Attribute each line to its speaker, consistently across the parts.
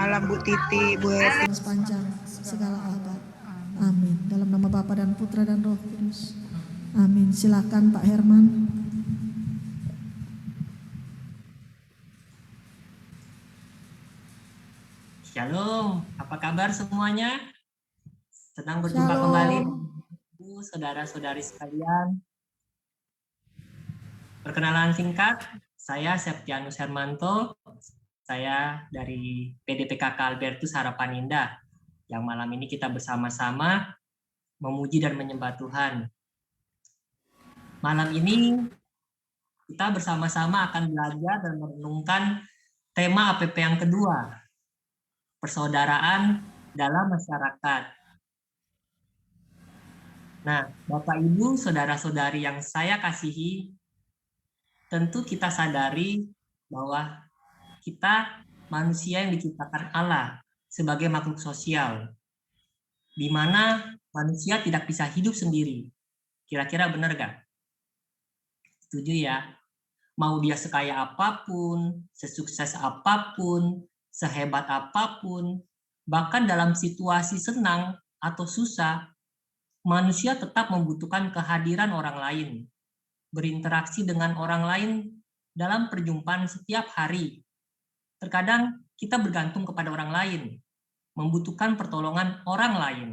Speaker 1: malam Bu Titi, Bu Eti.
Speaker 2: Sepanjang segala abad. Amin. Dalam nama Bapa dan Putra dan Roh Kudus. Amin. Silakan Pak Herman.
Speaker 3: Shalom, apa kabar semuanya? Senang berjumpa kembali, Bu, saudara-saudari sekalian. Perkenalan singkat, saya Septianus Hermanto, saya dari PDPKK Albertus Harapan Indah, yang malam ini kita bersama-sama memuji dan menyembah Tuhan. Malam ini kita bersama-sama akan belajar dan merenungkan tema APP yang kedua, persaudaraan dalam masyarakat. Nah, Bapak Ibu, saudara-saudari yang saya kasihi, tentu kita sadari bahwa kita manusia yang diciptakan Allah sebagai makhluk sosial, di mana manusia tidak bisa hidup sendiri. Kira-kira benar gak? Setuju ya? Mau dia sekaya apapun, sesukses apapun, sehebat apapun, bahkan dalam situasi senang atau susah, manusia tetap membutuhkan kehadiran orang lain, berinteraksi dengan orang lain dalam perjumpaan setiap hari. Terkadang kita bergantung kepada orang lain, membutuhkan pertolongan orang lain.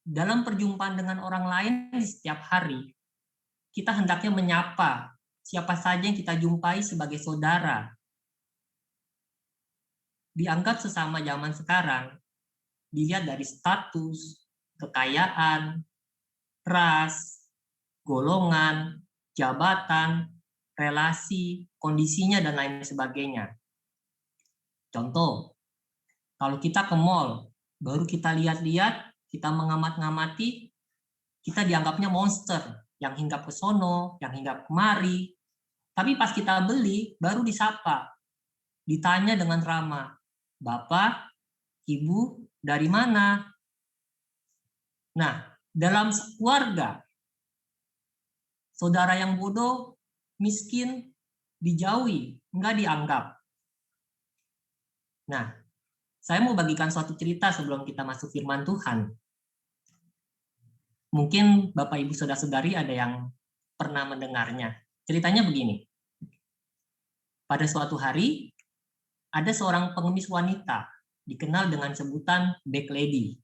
Speaker 3: Dalam perjumpaan dengan orang lain di setiap hari, kita hendaknya menyapa siapa saja yang kita jumpai sebagai saudara. Dianggap sesama zaman sekarang, dilihat dari status, kekayaan, ras, golongan, jabatan, relasi, kondisinya, dan lain sebagainya. Contoh, kalau kita ke mall, baru kita lihat-lihat, kita mengamat-ngamati, kita dianggapnya monster, yang hinggap ke sono, yang hinggap kemari. Tapi pas kita beli, baru disapa, ditanya dengan ramah, Bapak, Ibu, dari mana? Nah, dalam keluarga, saudara yang bodoh, miskin, dijauhi, enggak dianggap. Nah, saya mau bagikan suatu cerita sebelum kita masuk firman Tuhan. Mungkin Bapak Ibu Saudara-saudari ada yang pernah mendengarnya. Ceritanya begini. Pada suatu hari, ada seorang pengemis wanita, dikenal dengan sebutan Back Lady.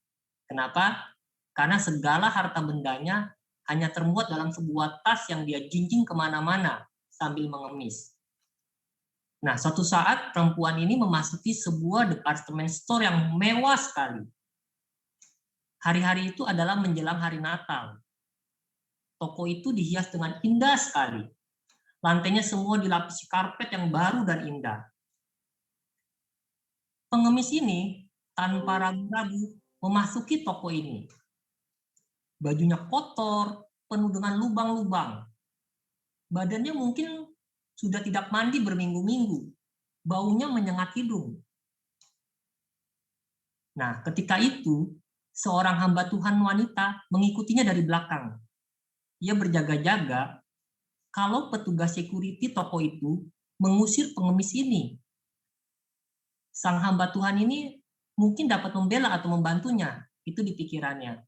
Speaker 3: Kenapa? Karena segala harta bendanya hanya termuat dalam sebuah tas yang dia jinjing kemana-mana sambil mengemis. Nah, suatu saat perempuan ini memasuki sebuah department store yang mewah sekali. Hari-hari itu adalah menjelang hari Natal. Toko itu dihias dengan indah sekali. Lantainya semua dilapisi karpet yang baru dan indah. Pengemis ini tanpa ragu-ragu memasuki toko ini. Bajunya kotor, penuh dengan lubang-lubang. Badannya mungkin sudah tidak mandi berminggu-minggu. Baunya menyengat hidung. Nah, ketika itu, seorang hamba Tuhan wanita mengikutinya dari belakang. Ia berjaga-jaga kalau petugas security toko itu mengusir pengemis ini. Sang hamba Tuhan ini mungkin dapat membela atau membantunya. Itu di pikirannya.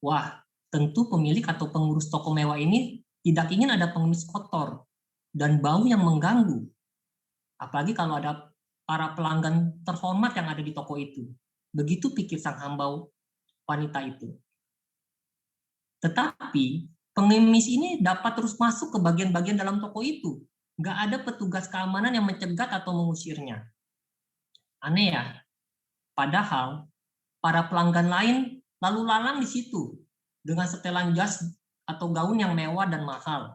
Speaker 3: Wah, tentu pemilik atau pengurus toko mewah ini tidak ingin ada pengemis kotor dan bau yang mengganggu. Apalagi kalau ada para pelanggan terhormat yang ada di toko itu. Begitu pikir sang hamba wanita itu. Tetapi pengemis ini dapat terus masuk ke bagian-bagian dalam toko itu. Nggak ada petugas keamanan yang mencegat atau mengusirnya. Aneh ya? Padahal para pelanggan lain lalu lalang di situ dengan setelan jas atau gaun yang mewah dan mahal.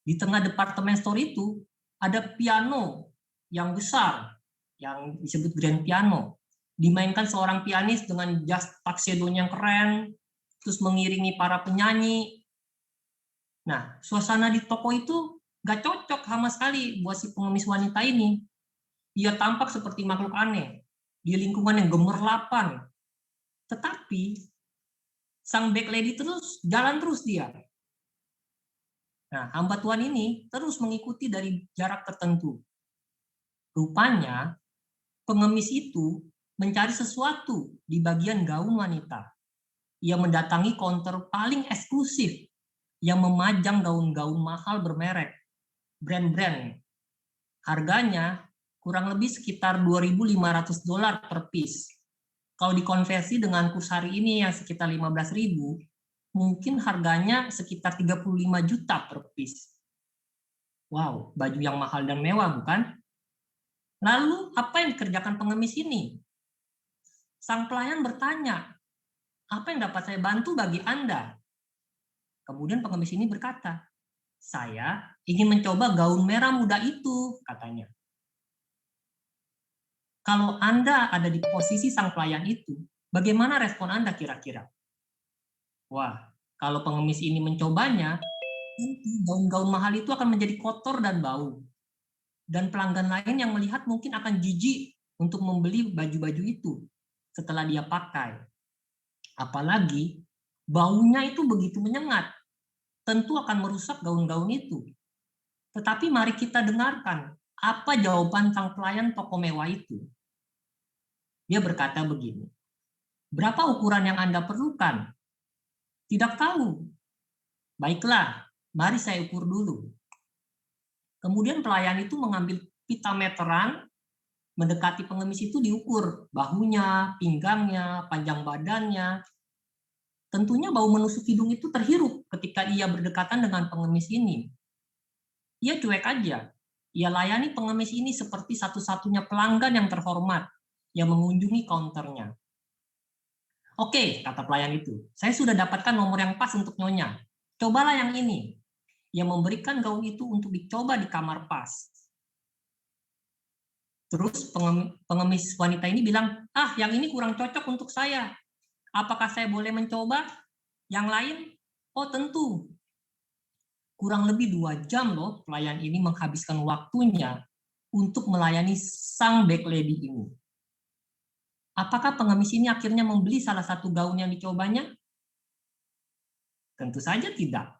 Speaker 3: Di tengah departemen store itu ada piano yang besar yang disebut grand piano. Dimainkan seorang pianis dengan jas tuxedo-nya yang keren, terus mengiringi para penyanyi. Nah, suasana di toko itu gak cocok sama sekali buat si pengemis wanita ini. Ia tampak seperti makhluk aneh di lingkungan yang gemerlapan. Tetapi sang back lady jalan terus dia. Nah, hamba Tuhan ini terus mengikuti dari jarak tertentu. Rupanya pengemis itu mencari sesuatu di bagian gaun wanita. Ia mendatangi counter paling eksklusif yang memajang gaun-gaun mahal bermerek, brand-brand. Harganya kurang lebih sekitar $2.500 per piece. Kalau dikonversi dengan kurs hari ini yang sekitar 15.000, mungkin harganya sekitar 35 juta per piece. Wow, baju yang mahal dan mewah, bukan? Lalu, apa yang dikerjakan pengemis ini? Sang pelayan bertanya, apa yang dapat saya bantu bagi Anda? Kemudian pengemis ini berkata, saya ingin mencoba gaun merah muda itu, katanya. Kalau Anda ada di posisi sang pelayan itu, bagaimana respon Anda kira-kira? Wah, kalau pengemis ini mencobanya, gaun-gaun mahal itu akan menjadi kotor dan bau. Dan pelanggan lain yang melihat mungkin akan jijik untuk membeli baju-baju itu setelah dia pakai. Apalagi baunya itu begitu menyengat, tentu akan merusak gaun-gaun itu. Tetapi mari kita dengarkan apa jawaban sang pelayan toko mewah itu. Dia berkata begini, berapa ukuran yang Anda perlukan? Tidak tahu. Baiklah, mari saya ukur dulu. Kemudian pelayan itu mengambil pita meteran, mendekati pengemis itu diukur bahunya, pinggangnya, panjang badannya. Tentunya bau menusuk hidung itu terhirup ketika ia berdekatan dengan pengemis ini. Ia cuek aja. Ia layani pengemis ini seperti satu-satunya pelanggan yang terhormat yang mengunjungi counternya. Oke, kata pelayan itu, saya sudah dapatkan nomor yang pas untuk Nyonya. Cobalah yang ini. Ia memberikan gaun itu untuk dicoba di kamar pas. Terus pengemis wanita ini bilang, yang ini kurang cocok untuk saya. Apakah saya boleh mencoba yang lain? Oh tentu. Kurang lebih 2 jam loh pelayan ini menghabiskan waktunya untuk melayani sang back lady ini. Apakah pengemis ini akhirnya membeli salah satu gaun yang dicobanya? Tentu saja tidak.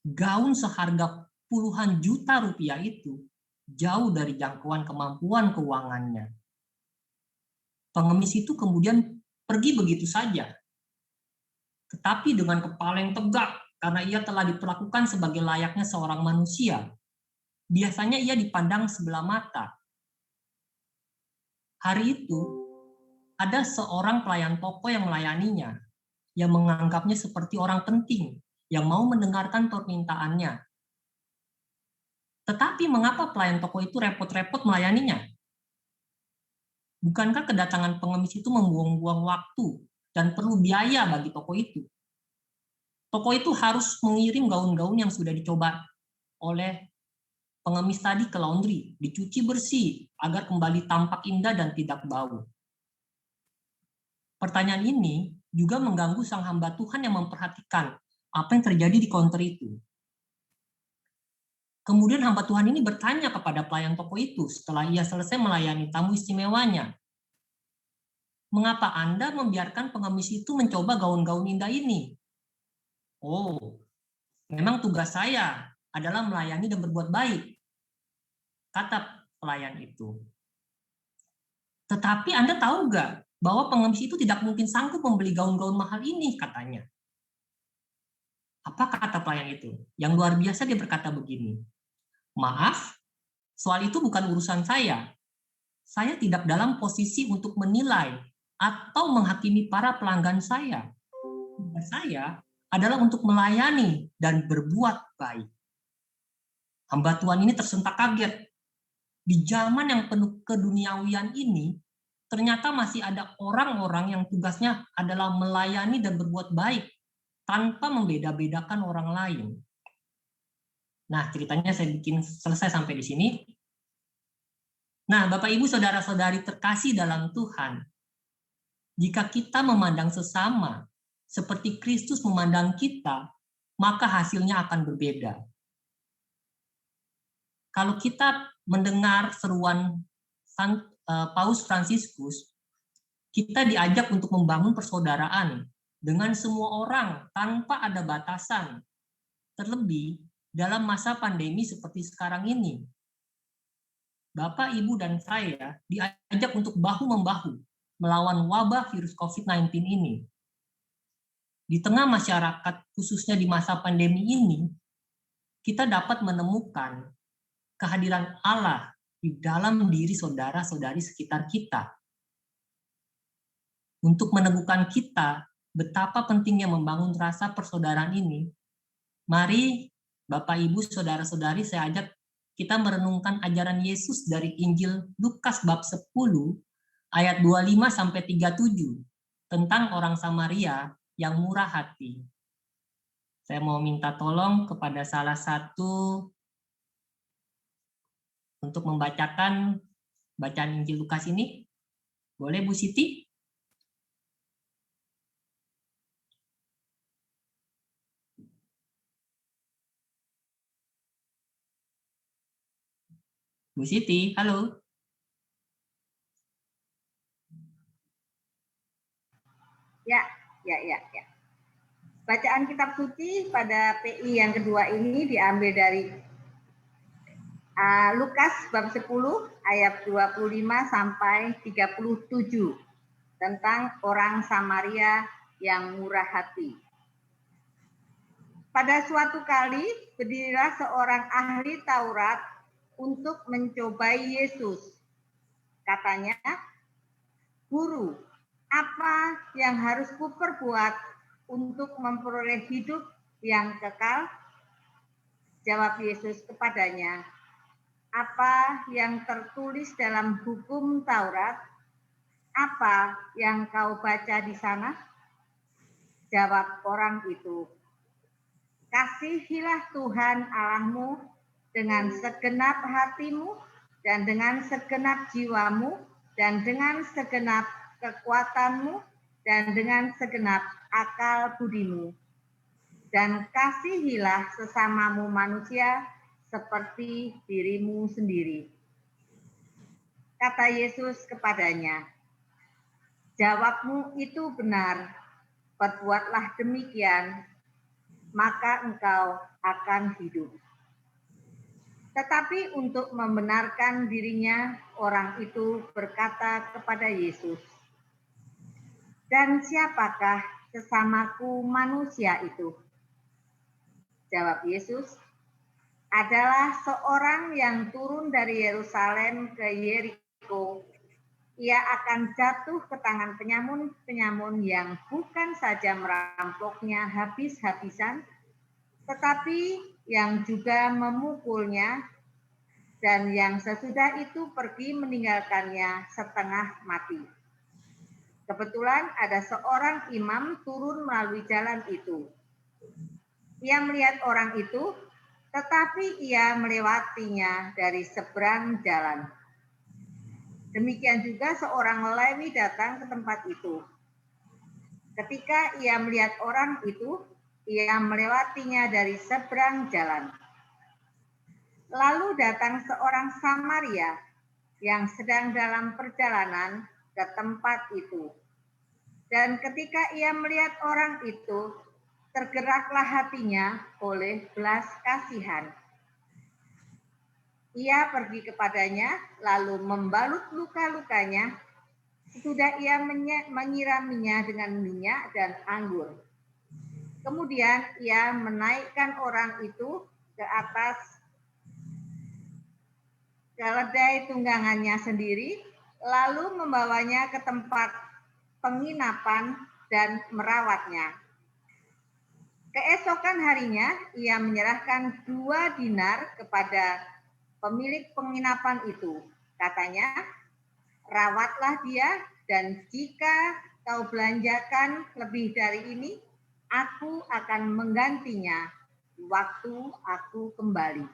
Speaker 3: Gaun seharga puluhan juta rupiah itu jauh dari jangkauan kemampuan keuangannya. Pengemis itu kemudian pergi begitu saja. Tetapi dengan kepala yang tegak karena ia telah diperlakukan sebagai layaknya seorang manusia. Biasanya ia dipandang sebelah mata. Hari itu, ada seorang pelayan toko yang melayaninya, yang menganggapnya seperti orang penting, yang mau mendengarkan permintaannya. Tetapi mengapa pelayan toko itu repot-repot melayaninya? Bukankah kedatangan pengemis itu membuang-buang waktu dan perlu biaya bagi toko itu? Toko itu harus mengirim gaun-gaun yang sudah dicoba oleh pengemis tadi ke laundry, dicuci bersih agar kembali tampak indah dan tidak bau. Pertanyaan ini juga mengganggu sang hamba Tuhan yang memperhatikan apa yang terjadi di counter itu. Kemudian hamba Tuhan ini bertanya kepada pelayan toko itu setelah ia selesai melayani tamu istimewanya. Mengapa Anda membiarkan pengemis itu mencoba gaun-gaun indah ini? Oh, memang tugas saya adalah melayani dan berbuat baik, kata pelayan itu. Tetapi Anda tahu nggak bahwa pengemis itu tidak mungkin sanggup membeli gaun-gaun mahal ini, katanya. Apa kata pelayan itu? Yang luar biasa dia berkata begini, maaf, soal itu bukan urusan saya. Saya tidak dalam posisi untuk menilai atau menghakimi para pelanggan saya. Tugas saya adalah untuk melayani dan berbuat baik. Hamba Tuhan ini tersentak kaget. Di zaman yang penuh keduniawian ini, ternyata masih ada orang-orang yang tugasnya adalah melayani dan berbuat baik tanpa membeda-bedakan orang lain. Nah, ceritanya saya bikin selesai sampai di sini. Nah, Bapak Ibu saudara-saudari terkasih dalam Tuhan, jika kita memandang sesama seperti Kristus memandang kita, maka hasilnya akan berbeda. Kalau kita mendengar seruan Paus Fransiskus, kita diajak untuk membangun persaudaraan dengan semua orang tanpa ada batasan, terlebih dalam masa pandemi seperti sekarang ini. Bapak, Ibu, dan saya diajak untuk bahu-membahu melawan wabah virus COVID-19 ini. Di tengah masyarakat, khususnya di masa pandemi ini, kita dapat menemukan kehadiran Allah di dalam diri saudara-saudari sekitar kita. Untuk meneguhkan kita betapa pentingnya membangun rasa persaudaraan ini, mari Bapak, Ibu, saudara-saudari, saya ajak kita merenungkan ajaran Yesus dari Injil Lukas bab 10 ayat 25 sampai 37 tentang orang Samaria yang murah hati. Saya mau minta tolong kepada salah satu untuk membacakan bacaan Injil Lukas ini. Boleh Bu Siti? Bu Siti, halo.
Speaker 4: Ya. Bacaan kitab suci pada PI yang kedua ini diambil dari Lukas bab 10 ayat 25 sampai 37 tentang orang Samaria yang murah hati. Pada suatu kali berdirilah seorang ahli Taurat untuk mencobai Yesus. Katanya, "Guru, apa yang harus kuperbuat untuk memperoleh hidup yang kekal?" Jawab Yesus kepadanya, "Apa yang tertulis dalam hukum Taurat? Apa yang kau baca di sana?" Jawab orang itu, "Kasihilah Tuhan Allahmu dengan segenap hatimu dan dengan segenap jiwamu dan dengan segenap kekuatanmu dan dengan segenap akal budimu. Dan kasihilah sesamamu manusia seperti dirimu sendiri." Kata Yesus kepadanya, "Jawabmu itu benar, perbuatlah demikian, maka engkau akan hidup." Tetapi untuk membenarkan dirinya, orang itu berkata kepada Yesus, "Dan siapakah sesamaku manusia itu?" Jawab Yesus, "Adalah seorang yang turun dari Yerusalem ke Yeriko. Ia akan jatuh ke tangan penyamun-penyamun yang bukan saja merampoknya habis-habisan, tetapi yang juga memukulnya, dan yang sesudah itu pergi meninggalkannya setengah mati. Kebetulan ada seorang imam turun melalui jalan itu. Ia melihat orang itu, tetapi ia melewatinya dari seberang jalan. Demikian juga seorang Lewi datang ke tempat itu. Ketika ia melihat orang itu, ia melewatinya dari seberang jalan. Lalu datang seorang Samaria yang sedang dalam perjalanan ke tempat itu. Dan ketika ia melihat orang itu, tergeraklah hatinya oleh belas kasihan. Ia pergi kepadanya, lalu membalut luka-lukanya. Sesudah ia menyiraminya dengan minyak dan anggur. Kemudian ia menaikkan orang itu ke atas keledai tunggangannya sendiri, lalu membawanya ke tempat penginapan dan merawatnya. Keesokan harinya ia menyerahkan 2 dinar kepada pemilik penginapan itu. Katanya, "Rawatlah dia, dan jika kau belanjakan lebih dari ini, aku akan menggantinya waktu aku kembali."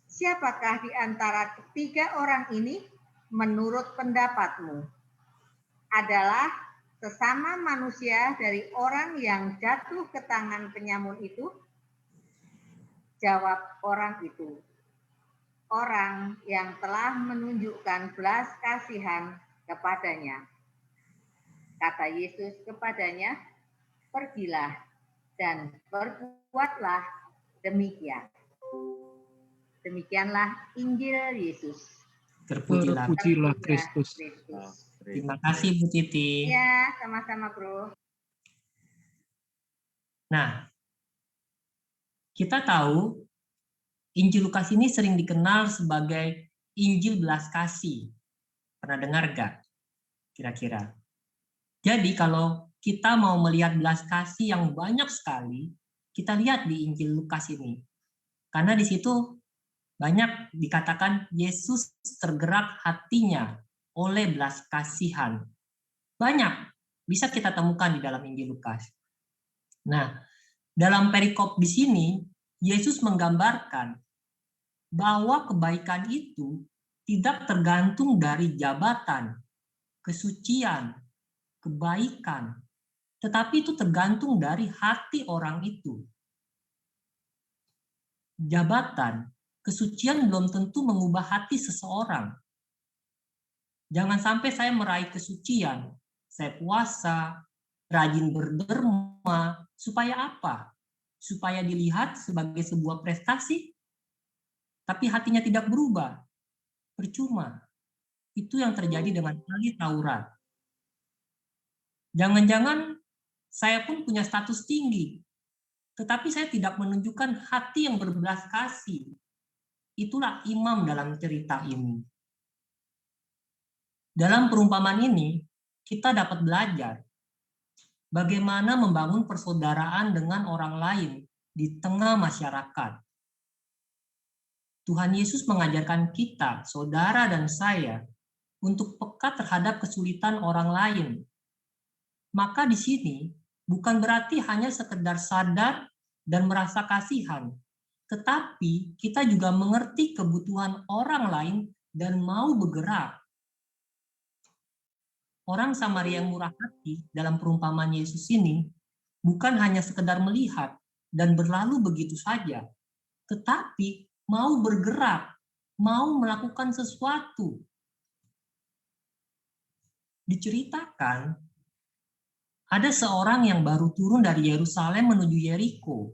Speaker 4: Siapakah di antara ketiga orang ini menurut pendapatmu adalah sesama manusia dari orang yang jatuh ke tangan penyamun itu? Jawab orang itu, "Orang yang telah menunjukkan belas kasihan kepadanya." Kata Yesus kepadanya, "Pergilah dan berbuatlah demikian." Demikianlah Injil Yesus.
Speaker 3: Terpujilah.
Speaker 5: Terpujilah Kristus.
Speaker 3: Terima kasih Bu Titi.
Speaker 4: Ya, sama-sama Bro.
Speaker 3: Nah, kita tahu Injil Lukas ini sering dikenal sebagai Injil belas kasih. Pernah dengar gak? Kira-kira. Jadi kalau kita mau melihat belas kasih yang banyak sekali, kita lihat di Injil Lukas ini. Karena di situ banyak dikatakan Yesus tergerak hatinya oleh belas kasihan. Banyak bisa kita temukan di dalam Injil Lukas. Nah, dalam perikop di sini, Yesus menggambarkan bahwa kebaikan itu tidak tergantung dari jabatan, kesucian, kebaikan, tetapi itu tergantung dari hati orang itu. Jabatan, kesucian belum tentu mengubah hati seseorang. Jangan sampai saya meraih kesucian, saya puasa, rajin berderma, supaya apa? Supaya dilihat sebagai sebuah prestasi, tapi hatinya tidak berubah. Percuma. Itu yang terjadi dengan ahli Taurat. Jangan-jangan saya pun punya status tinggi, tetapi saya tidak menunjukkan hati yang berbelas kasih. Itulah imam dalam cerita ini. Dalam perumpamaan ini, kita dapat belajar bagaimana membangun persaudaraan dengan orang lain di tengah masyarakat. Tuhan Yesus mengajarkan kita, saudara dan saya, untuk peka terhadap kesulitan orang lain. Maka di sini bukan berarti hanya sekedar sadar dan merasa kasihan, tetapi kita juga mengerti kebutuhan orang lain dan mau bergerak. Orang Samaria yang murah hati dalam perumpamaan Yesus ini bukan hanya sekedar melihat dan berlalu begitu saja, tetapi mau bergerak, mau melakukan sesuatu. Diceritakan, ada seorang yang baru turun dari Yerusalem menuju Yeriko,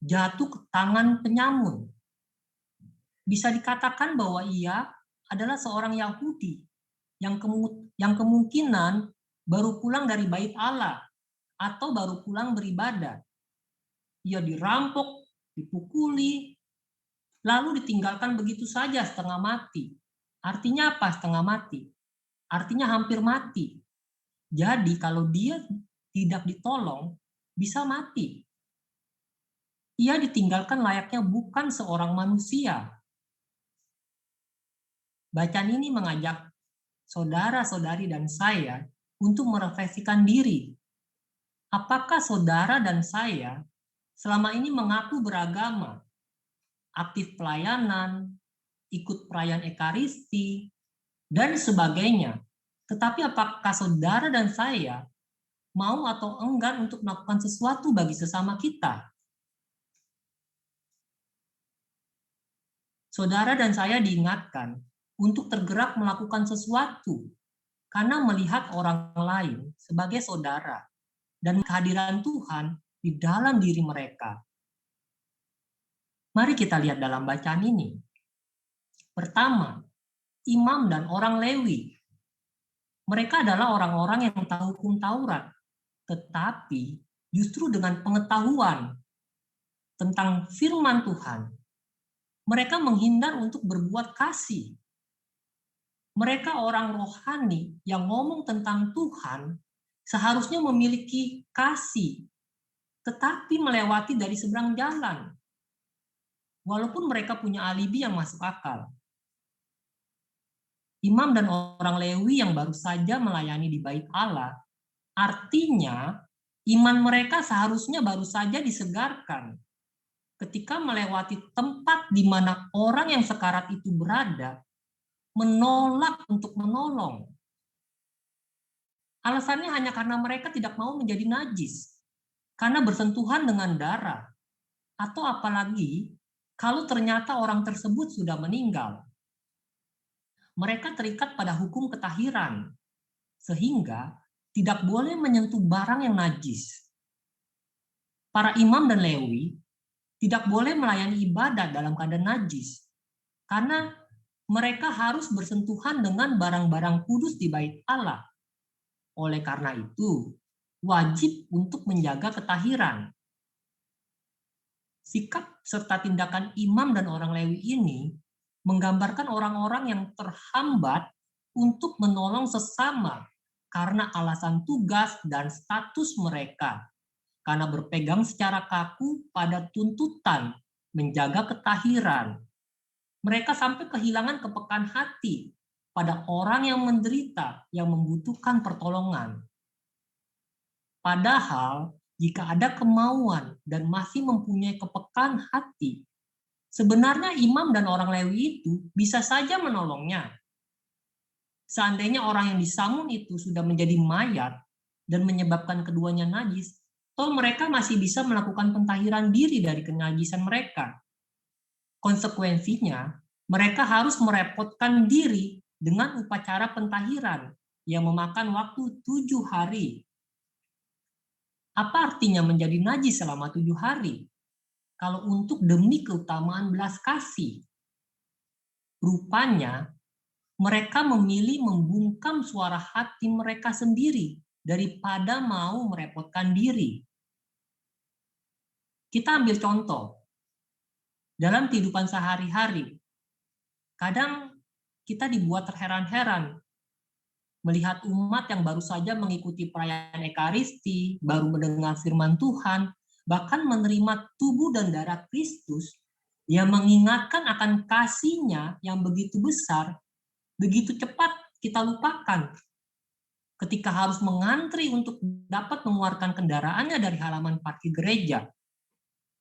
Speaker 3: jatuh ke tangan penyamun. Bisa dikatakan bahwa ia adalah seorang Yahudi yang kemungkinan baru pulang dari Bait Allah atau baru pulang beribadah. Ia dirampok, dipukuli, lalu ditinggalkan begitu saja setengah mati. Artinya apa setengah mati? Artinya hampir mati. Jadi kalau dia tidak ditolong, bisa mati. Ia ditinggalkan layaknya bukan seorang manusia. Bacaan ini mengajak saudara-saudari dan saya untuk merefleksikan diri. Apakah saudara dan saya selama ini mengaku beragama, aktif pelayanan, ikut perayaan Ekaristi, dan sebagainya. Tetapi apakah saudara dan saya mau atau enggan untuk melakukan sesuatu bagi sesama kita? Saudara dan saya diingatkan untuk tergerak melakukan sesuatu karena melihat orang lain sebagai saudara dan kehadiran Tuhan di dalam diri mereka. Mari kita lihat dalam bacaan ini. Pertama, imam dan orang Lewi. Mereka adalah orang-orang yang tahu hukum Taurat, tetapi justru dengan pengetahuan tentang firman Tuhan, mereka menghindar untuk berbuat kasih. Mereka orang rohani yang ngomong tentang Tuhan seharusnya memiliki kasih, tetapi melewati dari seberang jalan. Walaupun mereka punya alibi yang masuk akal. Imam dan orang Lewi yang baru saja melayani di Bait Allah, artinya iman mereka seharusnya baru saja disegarkan. Ketika melewati tempat di mana orang yang sekarat itu berada, menolak untuk menolong. Alasannya hanya karena mereka tidak mau menjadi najis, karena bersentuhan dengan darah, atau apalagi kalau ternyata orang tersebut sudah meninggal. Mereka terikat pada hukum ketahiran, sehingga tidak boleh menyentuh barang yang najis. Para imam dan Lewi tidak boleh melayani ibadat dalam keadaan najis, karena mereka harus bersentuhan dengan barang-barang kudus di bait Allah. Oleh karena itu, wajib untuk menjaga ketahiran. Sikap serta tindakan imam dan orang Lewi ini menggambarkan orang-orang yang terhambat untuk menolong sesama karena alasan tugas dan status mereka, karena berpegang secara kaku pada tuntutan menjaga ketahiran. Mereka sampai kehilangan kepekaan hati pada orang yang menderita, yang membutuhkan pertolongan. Padahal, jika ada kemauan dan masih mempunyai kepekaan hati, sebenarnya imam dan orang Lewi itu bisa saja menolongnya. Seandainya orang yang disamun itu sudah menjadi mayat dan menyebabkan keduanya najis, toh mereka masih bisa melakukan pentahiran diri dari kenajisan mereka. Konsekuensinya, mereka harus merepotkan diri dengan upacara pentahiran yang memakan waktu 7 hari. Apa artinya menjadi najis selama 7 hari? Kalau untuk demi keutamaan belas kasih. Rupanya, mereka memilih membungkam suara hati mereka sendiri daripada mau merepotkan diri. Kita ambil contoh. Dalam kehidupan sehari-hari, kadang kita dibuat terheran-heran melihat umat yang baru saja mengikuti perayaan Ekaristi, baru mendengar firman Tuhan, bahkan menerima tubuh dan darah Kristus, yang mengingatkan akan kasih-Nya yang begitu besar, begitu cepat kita lupakan. Ketika harus mengantri untuk dapat mengeluarkan kendaraannya dari halaman parkir gereja,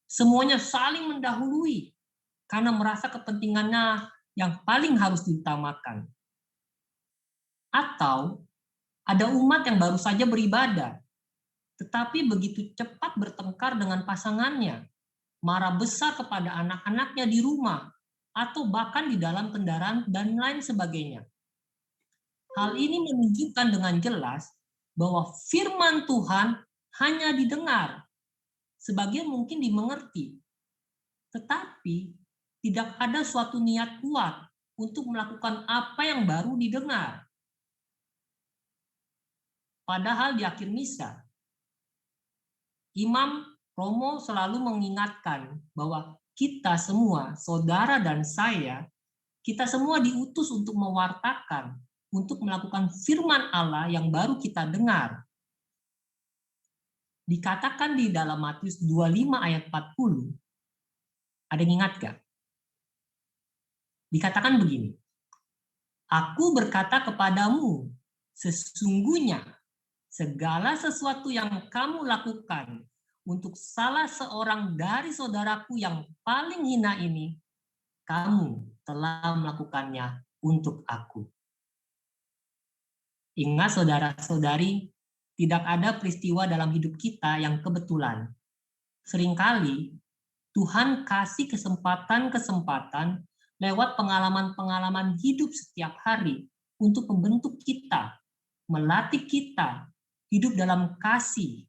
Speaker 3: semuanya saling mendahului karena merasa kepentingannya yang paling harus diutamakan. Atau ada umat yang baru saja beribadah, tetapi begitu cepat bertengkar dengan pasangannya, marah besar kepada anak-anaknya di rumah, atau bahkan di dalam kendaraan dan lain sebagainya. Hal ini menunjukkan dengan jelas bahwa firman Tuhan hanya didengar, sebagian mungkin dimengerti, tetapi tidak ada suatu niat kuat untuk melakukan apa yang baru didengar. Padahal di akhir misa, Imam Romo selalu mengingatkan bahwa kita semua, saudara dan saya, kita semua diutus untuk mewartakan, untuk melakukan firman Allah yang baru kita dengar. Dikatakan di dalam Matius 25 ayat 40, ada yang ingat gak? Dikatakan begini, Aku berkata kepadamu, sesungguhnya segala sesuatu yang kamu lakukan untuk salah seorang dari saudaraku yang paling hina ini, kamu telah melakukannya untuk aku. Ingat saudara-saudari, tidak ada peristiwa dalam hidup kita yang kebetulan. Seringkali Tuhan kasih kesempatan-kesempatan lewat pengalaman-pengalaman hidup setiap hari untuk membentuk kita, melatih kita hidup dalam kasih,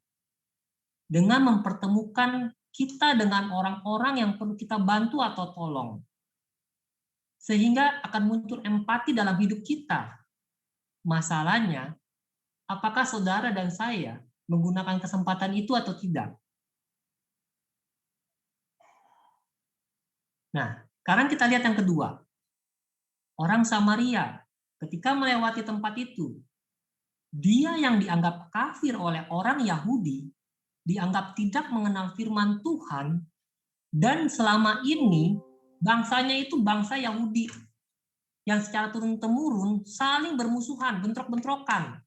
Speaker 3: dengan mempertemukan kita dengan orang-orang yang perlu kita bantu atau tolong. Sehingga akan muncul empati dalam hidup kita. Masalahnya, apakah saudara dan saya menggunakan kesempatan itu atau tidak? Nah, sekarang kita lihat yang kedua. Orang Samaria, ketika melewati tempat itu, dia yang dianggap kafir oleh orang Yahudi, dianggap tidak mengenal firman Tuhan, dan selama ini bangsanya itu bangsa Yahudi yang secara turun-temurun saling bermusuhan, bentrok-bentrokan.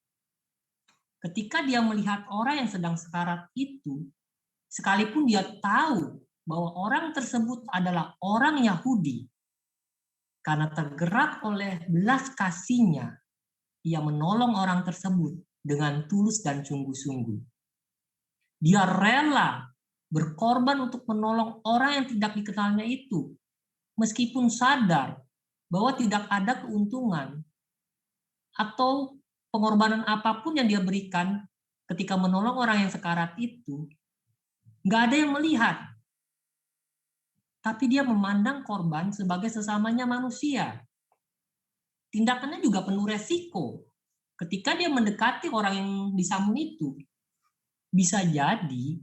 Speaker 3: Ketika dia melihat orang yang sedang sekarat itu, sekalipun dia tahu bahwa orang tersebut adalah orang Yahudi, karena tergerak oleh belas kasih-Nya, ia menolong orang tersebut dengan tulus dan sungguh-sungguh. Dia rela berkorban untuk menolong orang yang tidak dikenalnya itu, meskipun sadar bahwa tidak ada keuntungan atau pengorbanan apapun yang dia berikan ketika menolong orang yang sekarat itu, nggak ada yang melihat. tapi dia memandang korban sebagai sesamanya manusia. Tindakannya juga penuh resiko. Ketika dia mendekati orang yang disamun itu, bisa jadi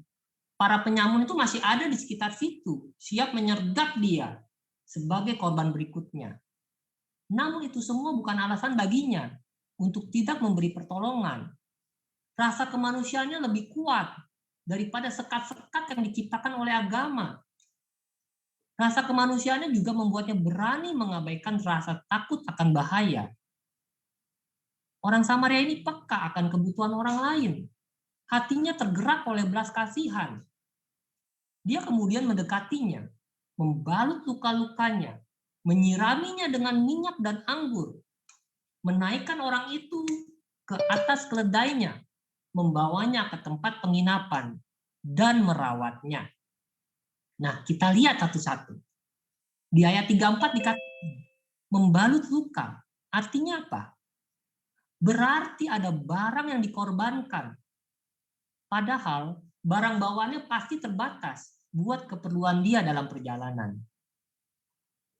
Speaker 3: para penyamun itu masih ada di sekitar situ, siap menyergap dia sebagai korban berikutnya. Namun itu semua bukan alasan baginya untuk tidak memberi pertolongan. Rasa kemanusiaannya lebih kuat daripada sekat-sekat yang diciptakan oleh agama. Rasa kemanusiaannya juga membuatnya berani mengabaikan rasa takut akan bahaya. Orang Samaria ini peka akan kebutuhan orang lain. Hatinya tergerak oleh belas kasihan. Dia kemudian mendekatinya, membalut luka-lukanya, menyiraminya dengan minyak dan anggur, menaikkan orang itu ke atas keledainya, membawanya ke tempat penginapan, dan merawatnya. Nah, kita lihat satu-satu. Di ayat 34 dikatakan, membalut luka. Artinya apa? Berarti ada barang yang dikorbankan. Padahal barang bawaannya pasti terbatas buat keperluan dia dalam perjalanan.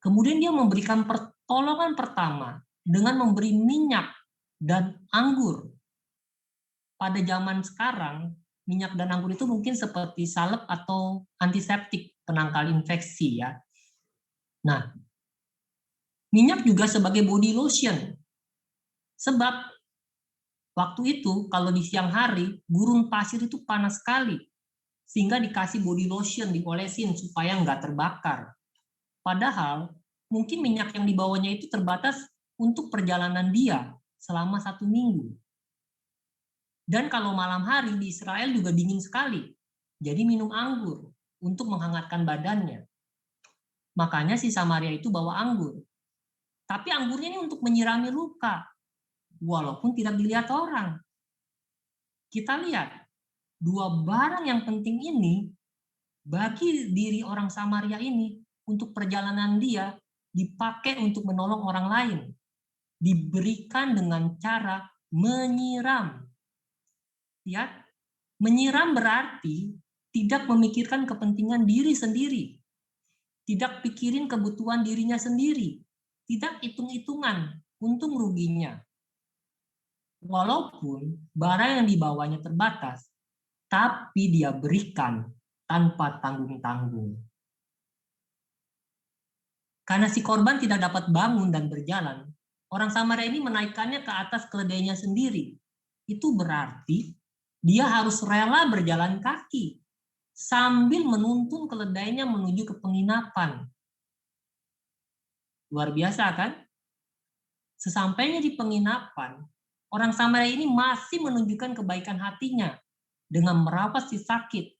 Speaker 3: Kemudian dia memberikan pertolongan pertama dengan memberi minyak dan anggur. Pada zaman sekarang, minyak dan anggur itu mungkin seperti salep atau antiseptik penangkal infeksi ya. Nah, minyak juga sebagai body lotion. Sebab waktu itu kalau di siang hari gurun pasir itu panas sekali, sehingga dikasih body lotion, diolesin supaya nggak terbakar. Padahal mungkin minyak yang dibawanya itu terbatas untuk perjalanan dia selama 1 minggu. Dan kalau malam hari di Israel juga dingin sekali, jadi minum anggur untuk menghangatkan badannya. Makanya si Samaria itu bawa anggur. Tapi anggurnya ini untuk menyirami luka, walaupun tidak dilihat orang. Kita lihat, 2 barang yang penting ini bagi diri orang Samaria ini untuk perjalanan dia dipakai untuk menolong orang lain. Diberikan dengan cara menyiram. Lihat, menyiram berarti tidak memikirkan kepentingan diri sendiri. Tidak pikirin kebutuhan dirinya sendiri. Tidak hitung-hitungan untung ruginya. Walaupun barang yang dibawanya terbatas, tapi dia berikan tanpa tanggung-tanggung. Karena si korban tidak dapat bangun dan berjalan, orang Samaria ini menaikkannya ke atas keledainya sendiri. Itu berarti dia harus rela berjalan kaki sambil menuntun keledainya menuju ke penginapan. Luar biasa kan? Sesampainya di penginapan, orang Samaria ini masih menunjukkan kebaikan hatinya dengan merawat si sakit.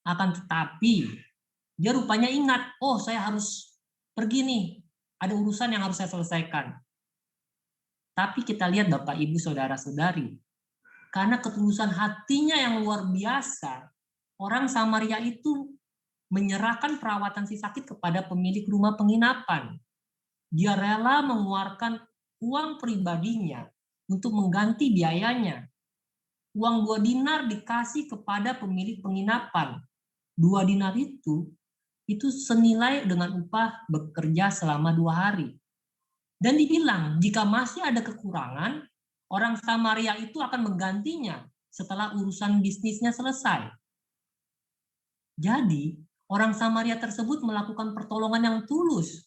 Speaker 3: Akan tetapi, dia rupanya ingat, oh saya harus pergi nih, ada urusan yang harus saya selesaikan. Tapi kita lihat Bapak Ibu Saudara-saudari, karena ketulusan hatinya yang luar biasa, orang Samaria itu menyerahkan perawatan si sakit kepada pemilik rumah penginapan. Dia rela mengeluarkan uang pribadinya untuk mengganti biayanya. Uang 2 dinar dikasih kepada pemilik penginapan. 2 dinar itu senilai dengan upah bekerja selama 2 hari. Dan dibilang, jika masih ada kekurangan, orang Samaria itu akan menggantinya setelah urusan bisnisnya selesai. Jadi, orang Samaria tersebut melakukan pertolongan yang tulus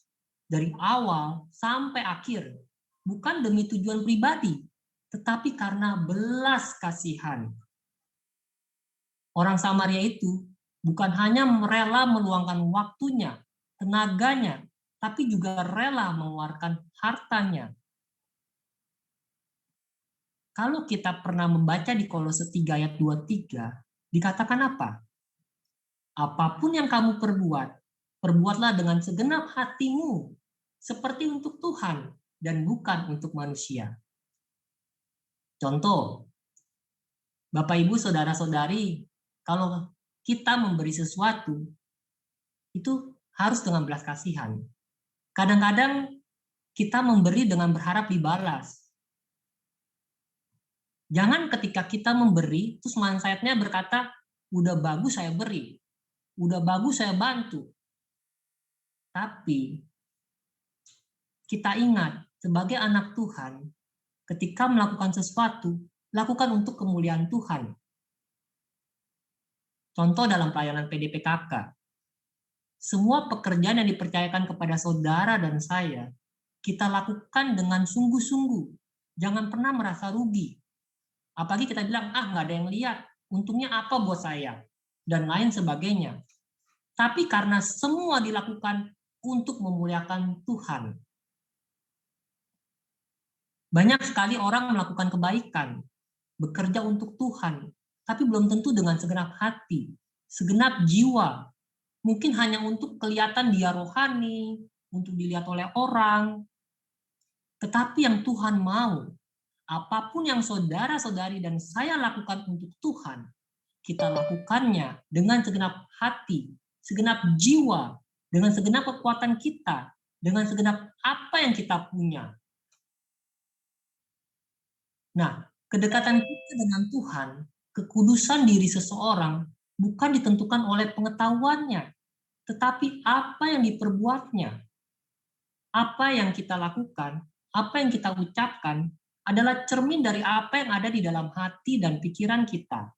Speaker 3: dari awal sampai akhir, bukan demi tujuan pribadi, tetapi karena belas kasihan. Orang Samaria itu bukan hanya rela meluangkan waktunya, tenaganya, tapi juga rela mengeluarkan hartanya. Kalau kita pernah membaca di Kolose 3 ayat 23, dikatakan apa? Apapun yang kamu perbuat, perbuatlah dengan segenap hatimu, seperti untuk Tuhan dan bukan untuk manusia. Contoh, Bapak Ibu Saudara-saudari, kalau kita memberi sesuatu, itu harus dengan belas kasihan. Kadang-kadang kita memberi dengan berharap dibalas. Jangan ketika kita memberi, terus mindset-nya berkata, udah bagus saya beri, udah bagus saya bantu. Tapi kita ingat, sebagai anak Tuhan, ketika melakukan sesuatu, lakukan untuk kemuliaan Tuhan. Contoh dalam pelayanan PDPKK, semua pekerjaan yang dipercayakan kepada saudara dan saya, kita lakukan dengan sungguh-sungguh. Jangan pernah merasa rugi. Apalagi kita bilang, nggak ada yang lihat, untungnya apa buat saya, dan lain sebagainya. Tapi karena semua dilakukan untuk memuliakan Tuhan. Banyak sekali orang melakukan kebaikan, bekerja untuk Tuhan, tapi belum tentu dengan segenap hati, segenap jiwa. Mungkin hanya untuk kelihatan dia rohani, untuk dilihat oleh orang. Tetapi yang Tuhan mau, apapun yang saudara-saudari dan saya lakukan untuk Tuhan, kita lakukannya dengan segenap hati, segenap jiwa, dengan segenap kekuatan kita, dengan segenap apa yang kita punya. Nah, kedekatan kita dengan Tuhan, kekudusan diri seseorang bukan ditentukan oleh pengetahuannya, tetapi apa yang diperbuatnya. Apa yang kita lakukan, apa yang kita ucapkan adalah cermin dari apa yang ada di dalam hati dan pikiran kita.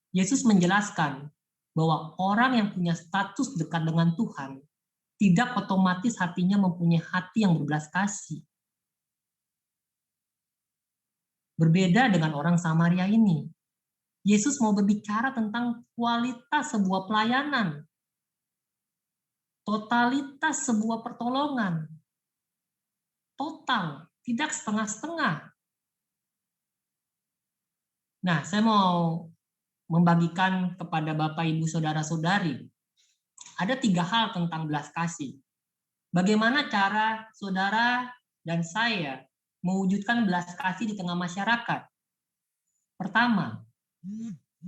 Speaker 3: Yesus menjelaskan bahwa orang yang punya status dekat dengan Tuhan tidak otomatis hatinya mempunyai hati yang berbelas kasih. Berbeda dengan orang Samaria ini. Yesus mau berbicara tentang kualitas sebuah pelayanan, totalitas sebuah pertolongan, total, tidak setengah-setengah. Nah, saya mau membagikan kepada Bapak, Ibu, Saudara-saudari, ada 3 hal tentang belas kasih. Bagaimana cara saudara dan saya mewujudkan belas kasih di tengah masyarakat? Pertama,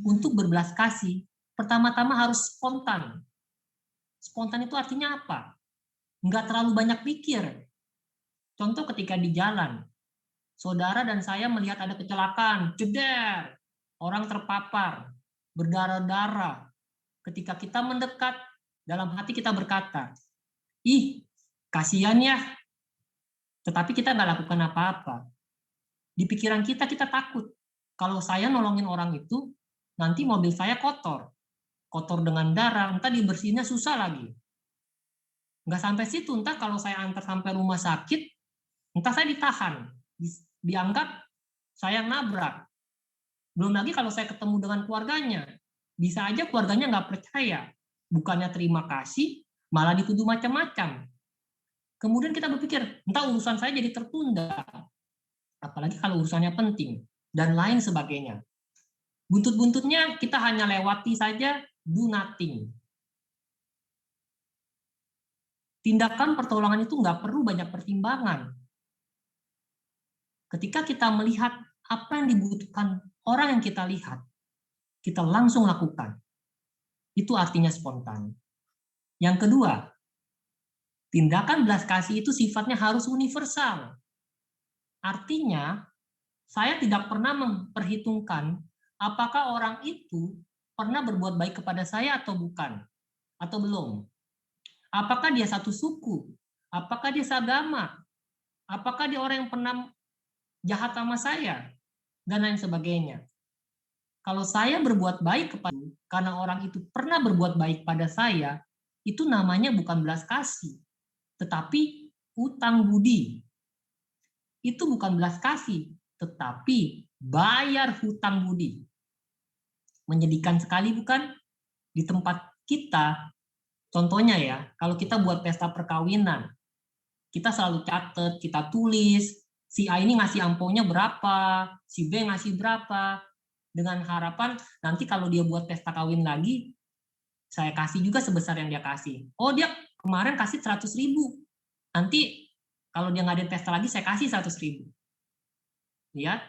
Speaker 3: untuk berbelas kasih, pertama-tama harus spontan. Spontan itu artinya apa? Nggak terlalu banyak pikir. Contoh ketika di jalan, saudara dan saya melihat ada kecelakaan, jeder, orang terpapar, berdarah-darah. Ketika kita mendekat, dalam hati kita berkata, ih, kasihan ya. Tetapi kita nggak lakukan apa-apa. Di pikiran kita takut. Kalau saya nolongin orang itu, nanti mobil saya kotor. Kotor dengan darah, entah dibersihinnya susah lagi. Nggak sampai situ, entah kalau saya antar sampai rumah sakit, entah saya ditahan. Dianggap saya nabrak. Belum lagi kalau saya ketemu dengan keluarganya. Bisa aja keluarganya nggak percaya. Bukannya terima kasih, malah dituduh macam-macam. Kemudian kita berpikir, entah urusan saya jadi tertunda. Apalagi kalau urusannya penting. Dan lain sebagainya. Buntut-buntutnya kita hanya lewati saja, do nothing. Tindakan pertolongan itu nggak perlu banyak pertimbangan. Ketika kita melihat apa yang dibutuhkan orang yang kita lihat, kita langsung lakukan. Itu artinya spontan. Yang kedua, tindakan belas kasih itu sifatnya harus universal. Artinya, saya tidak pernah memperhitungkan apakah orang itu pernah berbuat baik kepada saya atau bukan, atau belum. Apakah dia satu suku, apakah dia seagama, apakah dia orang yang pernah jahat sama saya, dan lain sebagainya. Kalau saya berbuat baik kepada karena orang itu pernah berbuat baik pada saya, itu namanya bukan belas kasih, tetapi utang budi. Itu bukan belas kasih, tetapi bayar hutang budi. Menyedihkan sekali bukan? Di tempat kita, contohnya ya, kalau kita buat pesta perkawinan, kita selalu catat, kita tulis, si A ini ngasih amplopnya berapa, si B ngasih berapa, dengan harapan nanti kalau dia buat pesta kawin lagi, saya kasih juga sebesar yang dia kasih. Oh, dia kemarin kasih 100.000, nanti kalau dia ngadain pesta lagi, saya kasih 100.000. Lihat,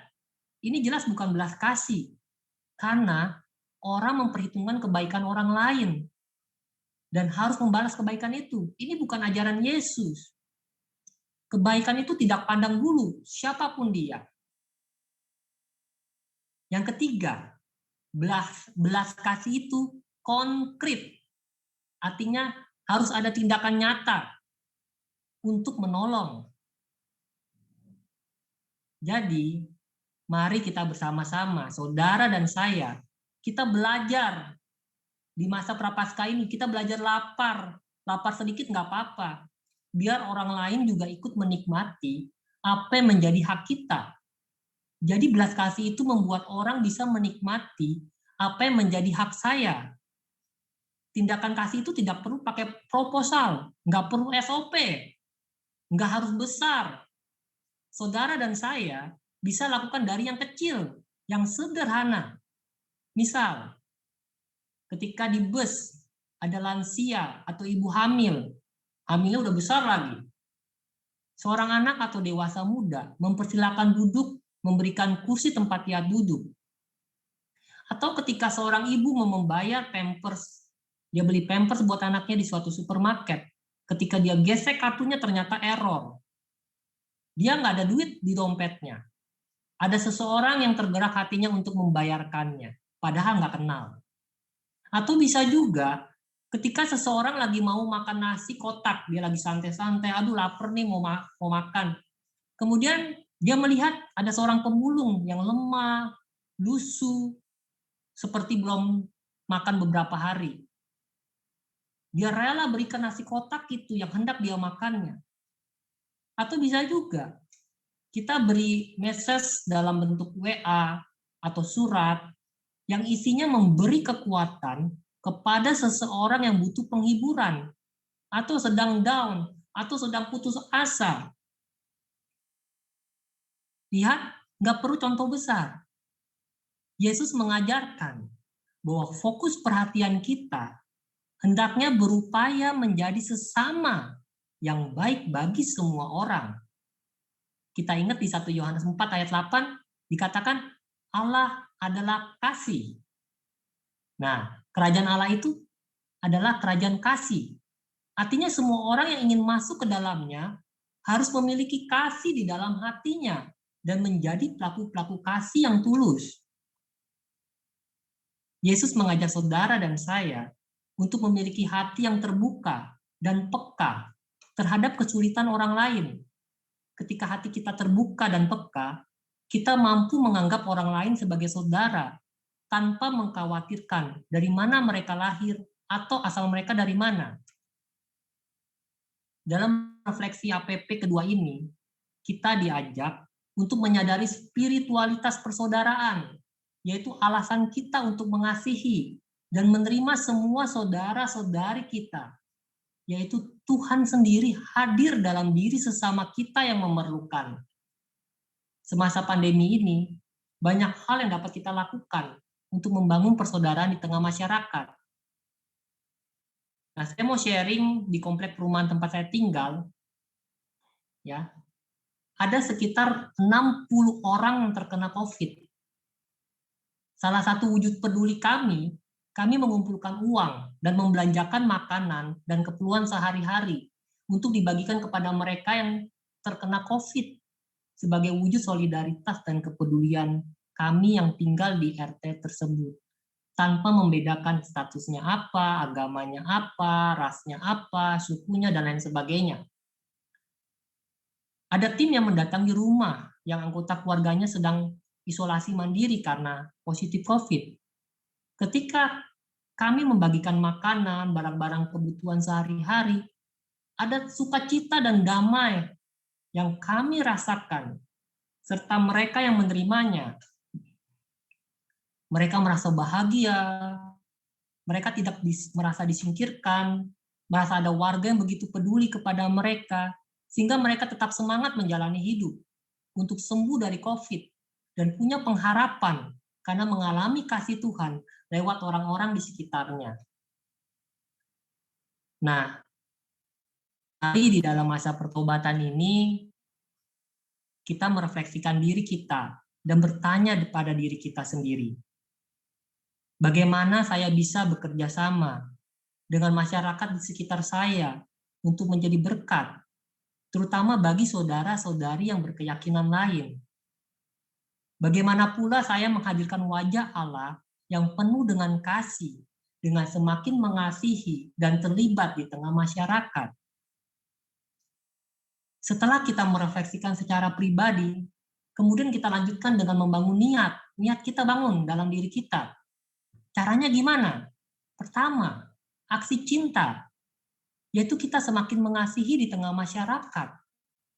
Speaker 3: ini jelas bukan belas kasih. Karena orang memperhitungkan kebaikan orang lain. Dan harus membalas kebaikan itu. Ini bukan ajaran Yesus. Kebaikan itu tidak pandang bulu, siapapun dia. Yang ketiga, belas kasih itu konkret. Artinya harus ada tindakan nyata untuk menolong. Jadi, mari kita bersama-sama, saudara dan saya, kita belajar di masa Prapaskah ini, kita belajar lapar. Lapar sedikit nggak apa-apa. Biar orang lain juga ikut menikmati apa yang menjadi hak kita. Jadi belas kasih itu membuat orang bisa menikmati apa yang menjadi hak saya. Tindakan kasih itu tidak perlu pakai proposal, nggak perlu SOP, nggak harus besar. Saudara dan saya bisa lakukan dari yang kecil, yang sederhana. Misal, ketika di bus ada lansia atau ibu hamilnya udah besar lagi. Seorang anak atau dewasa muda mempersilakan duduk, memberikan kursi tempat dia duduk. Atau ketika seorang ibu mau membayar pampers, dia beli pampers buat anaknya di suatu supermarket. Ketika dia gesek kartunya ternyata error. Dia nggak ada duit di dompetnya. Ada seseorang yang tergerak hatinya untuk membayarkannya, padahal nggak kenal. Atau bisa juga ketika seseorang lagi mau makan nasi kotak, dia lagi santai-santai, aduh lapar nih mau makan. Kemudian dia melihat ada seorang pemulung yang lemah, lusuh, seperti belum makan beberapa hari. Dia rela berikan nasi kotak itu yang hendak dia makannya. Atau bisa juga kita beri message dalam bentuk WA atau surat yang isinya memberi kekuatan kepada seseorang yang butuh penghiburan atau sedang down atau sedang putus asa. Lihat, nggak perlu contoh besar. Yesus mengajarkan bahwa fokus perhatian kita hendaknya berupaya menjadi sesama yang baik bagi semua orang. Kita ingat di 1 Yohanes 4 ayat 8 dikatakan Allah adalah kasih. Nah, kerajaan Allah itu adalah kerajaan kasih. Artinya semua orang yang ingin masuk ke dalamnya harus memiliki kasih di dalam hatinya dan menjadi pelaku-pelaku kasih yang tulus. Yesus mengajak saudara dan saya untuk memiliki hati yang terbuka dan peka terhadap kesulitan orang lain. Ketika hati kita terbuka dan peka, kita mampu menganggap orang lain sebagai saudara tanpa mengkhawatirkan dari mana mereka lahir atau asal mereka dari mana. Dalam refleksi APP kedua ini, kita diajak untuk menyadari spiritualitas persaudaraan, yaitu alasan kita untuk mengasihi dan menerima semua saudara-saudari kita, yaitu Tuhan sendiri hadir dalam diri sesama kita yang memerlukan. Semasa pandemi ini, banyak hal yang dapat kita lakukan untuk membangun persaudaraan di tengah masyarakat. Nah, saya mau sharing di komplek perumahan tempat saya tinggal, ya, ada sekitar 60 orang yang terkena COVID. Salah satu wujud peduli kami mengumpulkan uang dan membelanjakan makanan dan keperluan sehari-hari untuk dibagikan kepada mereka yang terkena COVID sebagai wujud solidaritas dan kepedulian kami yang tinggal di RT tersebut, tanpa membedakan statusnya apa, agamanya apa, rasnya apa, sukunya, dan lain sebagainya. Ada tim yang mendatangi rumah yang anggota keluarganya sedang isolasi mandiri karena positif COVID. Ketika kami membagikan makanan, barang-barang kebutuhan sehari-hari, ada sukacita dan damai yang kami rasakan, serta mereka yang menerimanya. Mereka merasa bahagia, mereka tidak merasa disingkirkan, merasa ada warga yang begitu peduli kepada mereka, sehingga mereka tetap semangat menjalani hidup untuk sembuh dari COVID dan punya pengharapan karena mengalami kasih Tuhan lewat orang-orang di sekitarnya. Nah, hari di dalam masa pertobatan ini, kita merefleksikan diri kita dan bertanya kepada diri kita sendiri. Bagaimana saya bisa bekerja sama dengan masyarakat di sekitar saya untuk menjadi berkat, terutama bagi saudara-saudari yang berkeyakinan lain. Bagaimana pula saya menghadirkan wajah Allah yang penuh dengan kasih dengan semakin mengasihi dan terlibat di tengah masyarakat. Setelah kita merefleksikan secara pribadi, kemudian kita lanjutkan dengan membangun niat. Niat kita bangun dalam diri kita. Caranya gimana? Pertama, aksi cinta, yaitu kita semakin mengasihi di tengah masyarakat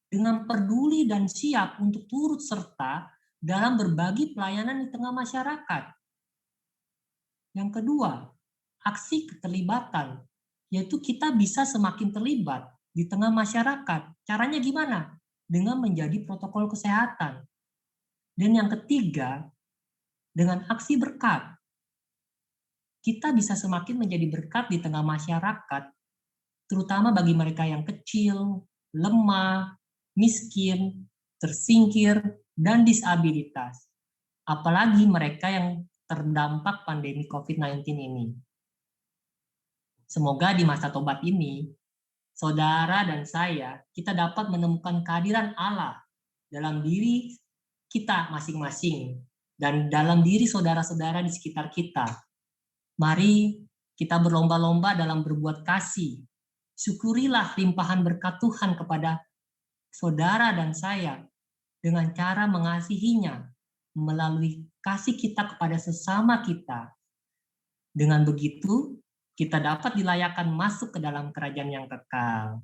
Speaker 3: dengan peduli dan siap untuk turut serta dalam berbagi pelayanan di tengah masyarakat. Yang kedua, aksi keterlibatan, yaitu kita bisa semakin terlibat di tengah masyarakat. Caranya gimana? Dengan menjadi protokol kesehatan. Dan yang ketiga, dengan aksi berkat. Kita bisa semakin menjadi berkat di tengah masyarakat, terutama bagi mereka yang kecil, lemah, miskin, tersingkir, dan disabilitas. Apalagi mereka yang terdampak pandemi COVID-19 ini. Semoga di masa tobat ini, saudara dan saya, kita dapat menemukan kehadiran Allah dalam diri kita masing-masing dan dalam diri saudara-saudara di sekitar kita. Mari kita berlomba-lomba dalam berbuat kasih. Syukurilah limpahan berkat Tuhan kepada saudara dan saya dengan cara mengasihinya melalui kasih kita kepada sesama kita. Dengan begitu, kita dapat dilayakkan masuk ke dalam kerajaan yang kekal.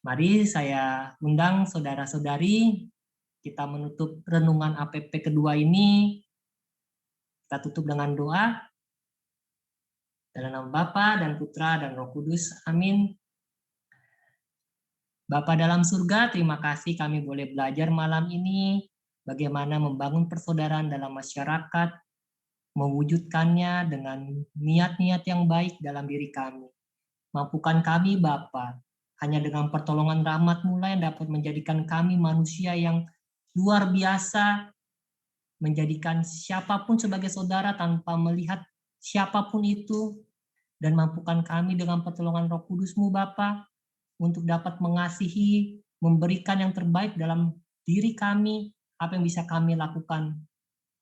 Speaker 3: Mari saya undang saudara-saudari, kita menutup renungan APP kedua ini. Kita tutup dengan doa. Dalam nama Bapa dan Putra dan Roh Kudus. Amin. Bapa dalam surga, terima kasih kami boleh belajar malam ini bagaimana membangun persaudaraan dalam masyarakat, mewujudkannya dengan niat-niat yang baik dalam diri kami. Mampukan kami Bapa, hanya dengan pertolongan rahmat-Mu yang dapat menjadikan kami manusia yang luar biasa, menjadikan siapapun sebagai saudara tanpa melihat siapapun itu, dan mampukan kami dengan pertolongan Roh Kudus-Mu Bapa, untuk dapat mengasihi, memberikan yang terbaik dalam diri kami, apa yang bisa kami lakukan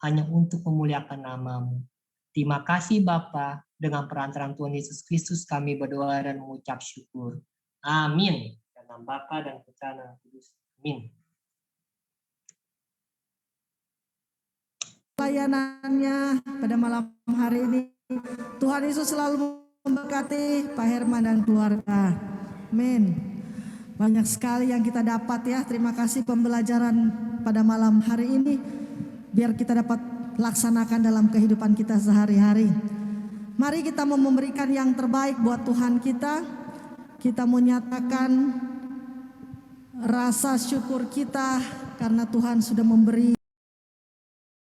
Speaker 3: hanya untuk memuliakan nama-Mu. Terima kasih Bapa, dengan perantaraan Tuhan Yesus Kristus kami berdoa dan mengucap syukur. Amin. Dalam Bapa dan Putra dan Roh Kudus. Amin.
Speaker 2: Pelayanannya pada malam hari ini, Tuhan Yesus selalu memberkati Pak Herman dan keluarga. Amin. Banyak sekali yang kita dapat ya. Terima kasih pembelajaran pada malam hari ini. Biar kita dapat laksanakan dalam kehidupan kita sehari-hari. Mari kita mau memberikan yang terbaik buat Tuhan kita. Kita mau nyatakan rasa syukur kita karena Tuhan sudah memberi